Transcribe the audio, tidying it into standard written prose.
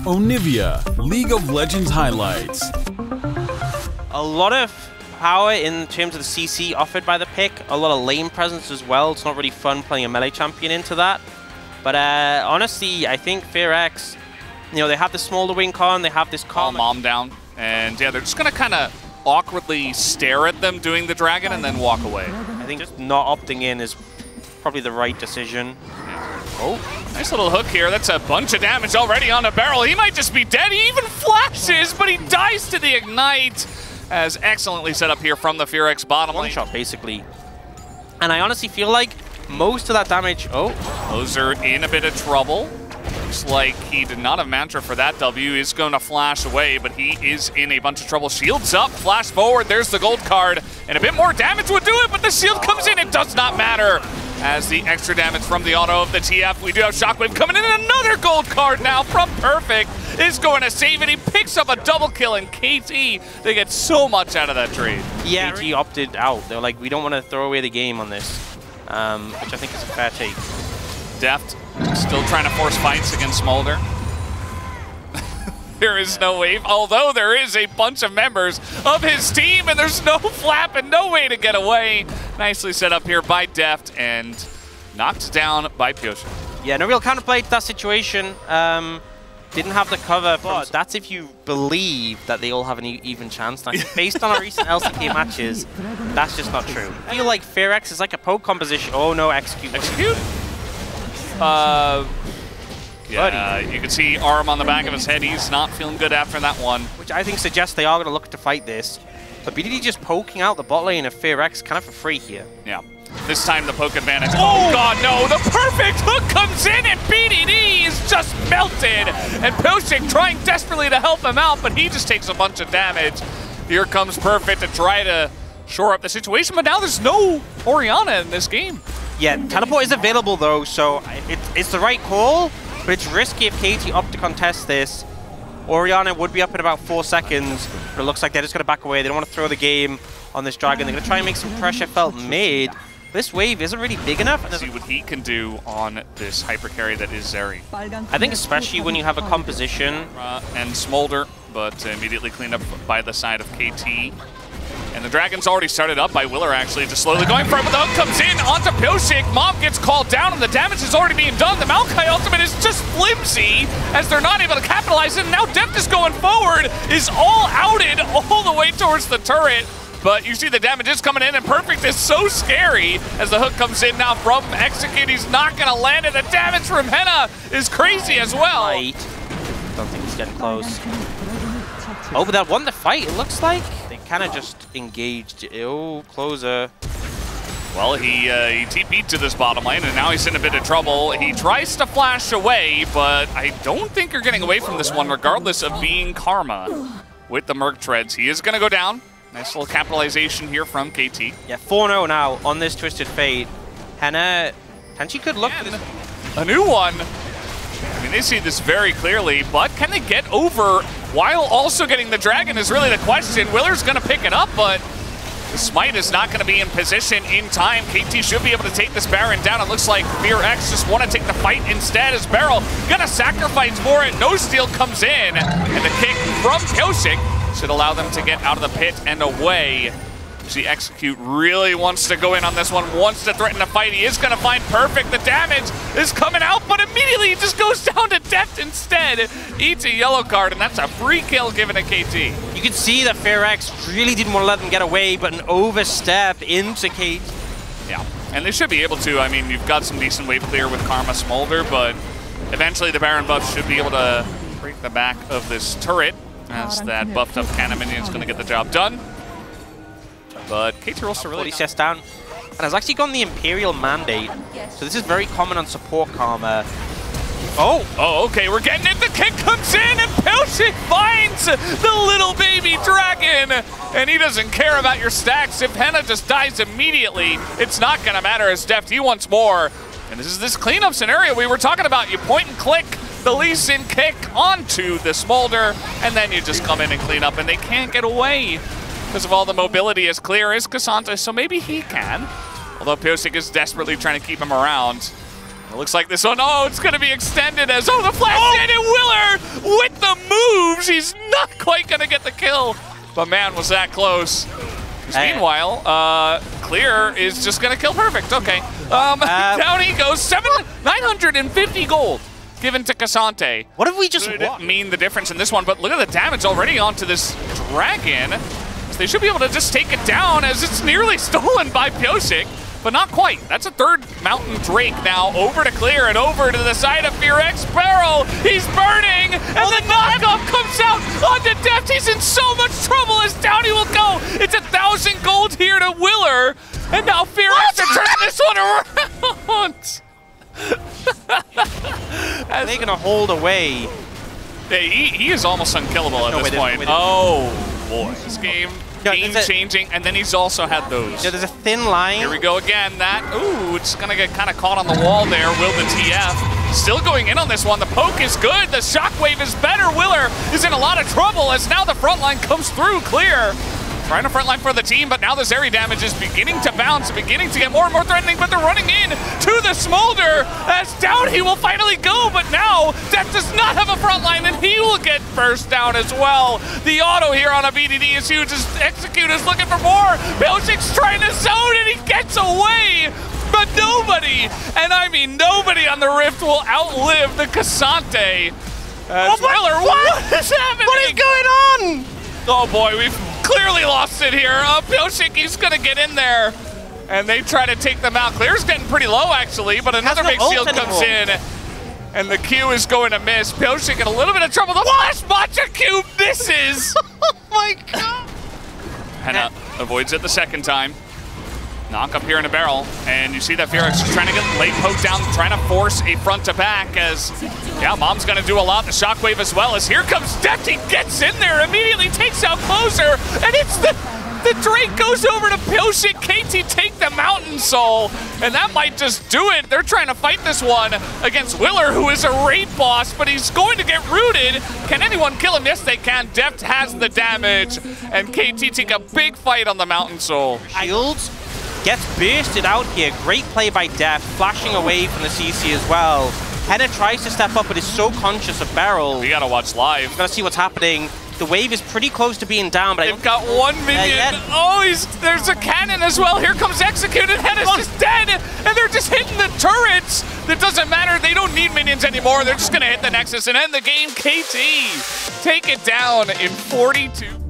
Onivia, League of Legends highlights. A lot of power in terms of the CC offered by the pick, a lot of lane presence as well. It's not really fun playing a melee champion into that. But honestly, I think FearX, you know, they have the smaller wing con, they have this calm mom down, and yeah, they're just gonna kind of awkwardly stare at them doing the dragon and then walk away. I think just not opting in is probably the right decision. Yeah. Oh, nice little hook here. That's a bunch of damage already on a barrel. He might just be dead. He even flashes, but he dies to the ignite. As excellently set up here from the FearX bottom lane. One shot, basically. And I honestly feel like most of that damage... Oh. Loser in a bit of trouble. Looks like he did not have Mantra for that W. He's going to flash away, but he is in a bunch of trouble. Shields up, flash forward. There's the gold card. And a bit more damage would do it, but the shield comes in. It does not matter. As the extra damage from the auto of the TF, we do have Shockwave coming in, and another gold card now from Perfect is going to save it. He picks up a double kill, and KT, they get so much out of that trade. Yeah, KT opted out. They're like, we don't want to throw away the game on this, which I think is a fair take. Deft still trying to force fights against Smolder. There is no wave, although there is a bunch of members of his team, and there's no flap and no way to get away. Nicely set up here by Deft and knocked down by Pyoshi. Yeah, no real counterplay to that situation. Didn't have the cover, but that's if you believe that they all have an even chance. Now, based on our recent LCK matches, that's just not true. I feel like FearX is like a poke composition. Oh no, execute. Execute? Yeah, you can see arm on the back of his head. He's not feeling good after that one. Which I think suggests they are going to look to fight this. But BDD just poking out the bot lane of FearX kind of for free here. Yeah. This time the poke advantage. Oh god, no! The perfect hook comes in and BDD is just melted! And Pyoshik trying desperately to help him out, but he just takes a bunch of damage. Here comes Perfect to try to shore up the situation, but now there's no Orianna in this game. Yeah, teleport is available though, so it's the right call. But it's risky if KT opt to contest this. Orianna would be up in about 4 seconds, but it looks like they're just going to back away. They don't want to throw the game on this dragon. They're going to try and make some pressure felt made. This wave isn't really big enough. See what he can do on this hyper carry that is Zeri. I think especially when you have a composition. And Smolder, but immediately cleaned up by the side of KT. And the dragon's already started up by Willer, actually, just slowly going for it, but the hook comes in onto Pyoshik. Mom gets called down, and the damage is already being done. The Maokai ultimate is just flimsy, as they're not able to capitalize it. And now Deft is going forward, is all outed all the way towards the turret. But you see the damage is coming in, and Perfect is so scary as the hook comes in now from Execute. He's not going to land it. The damage from Henna is crazy as well. Right. Don't think he's getting close. Oh, but that won the fight, it looks like. They kind of just engaged. Oh, closer. Well, he TP'd to this bottom lane, and now he's in a bit of trouble. He tries to flash away, but I don't think you're getting away from this one, regardless of being Karma with the Merc Treads. He is going to go down. Nice little capitalization here from KT. Yeah, 4-0 now on this Twisted Fate. Henna, and she could look for this. A new one. I mean, they see this very clearly, but can they get over while also getting the dragon is really the question. Willer's going to pick it up, but the smite is not going to be in position in time. KT should be able to take this Baron down. It looks like FearX just want to take the fight instead as Beryl going to sacrifice for it. No steal comes in, and the kick from Pyoshik should allow them to get out of the pit and away. The Execute really wants to go in on this one, wants to threaten a fight. He is going to find Perfect. The damage is coming out, but immediately he just goes down to Deft instead. Eats a yellow card, and that's a free kill given to KT. You can see that FearX really didn't want to let them get away, but an overstep into KT. Yeah, and they should be able to. I mean, you've got some decent wave clear with Karma Smolder, but eventually the Baron buff should be able to break the back of this turret, as that buffed up cannon minion is going to get the job done. But KT Rolster really sets down, and has actually gone the Imperial Mandate. So this is very common on support Karma. Oh, okay, we're getting it. The kick comes in, and Pyoshik finds the little baby dragon. And he doesn't care about your stacks. If Henna just dies immediately, it's not going to matter as Deft, he wants more. And this is this cleanup scenario we were talking about. You point and click the Lee Sin kick onto the Smolder, and then you just come in and clean up, and they can't get away because of all the mobility as clear as Cassandra, so maybe he can. Although Pyoshik is desperately trying to keep him around. It looks like this one, oh, it's going to be extended as, oh, the flash hit, and Willer with the moves. He's not quite going to get the kill, but man, was that close. Meanwhile, Clear is just going to kill Perfect. Okay. Down he goes. 950 gold given to Cassante. What have we just It won? didn't mean the difference in this one, but look at the damage already onto this Dragon. So they should be able to just take it down as it's nearly stolen by Pyosik, but not quite. That's a third Mountain Drake now over to Clear and over to the side of FearX. Barrel, he's burning, and the knockoff comes out onto Deft. He's in so much trouble as down he will go. It's 1,000 gold here to Willer, and now FearX are turning this one around. Are they gonna hold away? He is almost unkillable at this point. Oh boy, this game changing, and then he's also had those. Yeah, there's a thin line. Here we go again. It's gonna get kind of caught on the wall there. Will the TF still going in on this one? The poke is good. The shockwave is better. Willer is in a lot of trouble as now the front line comes through. Clear. Trying to frontline for the team, but now the Zeri damage is beginning to bounce, beginning to get more and more threatening, but they're running in to the Smolder as down he will finally go, but now Deft does not have a frontline and he will get first down as well. The auto here on a BDD is huge as Execute is looking for more. Pyosic's trying to zone and he gets away, but nobody, and I mean nobody on the Rift will outlive the Cassante. Willer, what is happening? What is going on? Oh boy, we've clearly lost it here. Pyosik, he's gonna get in there. And they try to take them out. Clear's getting pretty low actually, but another big shield comes in. And the Q is going to miss. Pyosik in a little bit of trouble. The flash matcha Q misses! Oh my god! Henna avoids it the second time. Knock up here in a barrel, and you see that FearX is trying to get late poke down, trying to force a front to back as, yeah, Mom's gonna do a lot. The shockwave as well as here comes Deft. He gets in there, immediately takes out Closer, and it's the Drake goes over to Pyosik. KT take the Mountain Soul, and that might just do it. They're trying to fight this one against Willer, who is a raid boss, but he's going to get rooted. Can anyone kill him? Yes, they can. Deft has the damage, and KT take a big fight on the Mountain Soul. Shields gets bursted out here. Great play by Deft, flashing away from the CC as well. Henna tries to step up, but is so conscious of Barrel. We gotta watch live. We've got to see what's happening. The wave is pretty close to being down, but they've got 1 minion. Oh, there's a cannon as well. Here comes Execute, and Henna's just dead, and they're just hitting the turrets. That doesn't matter. They don't need minions anymore. They're just gonna hit the Nexus and end the game. KT take it down in 42.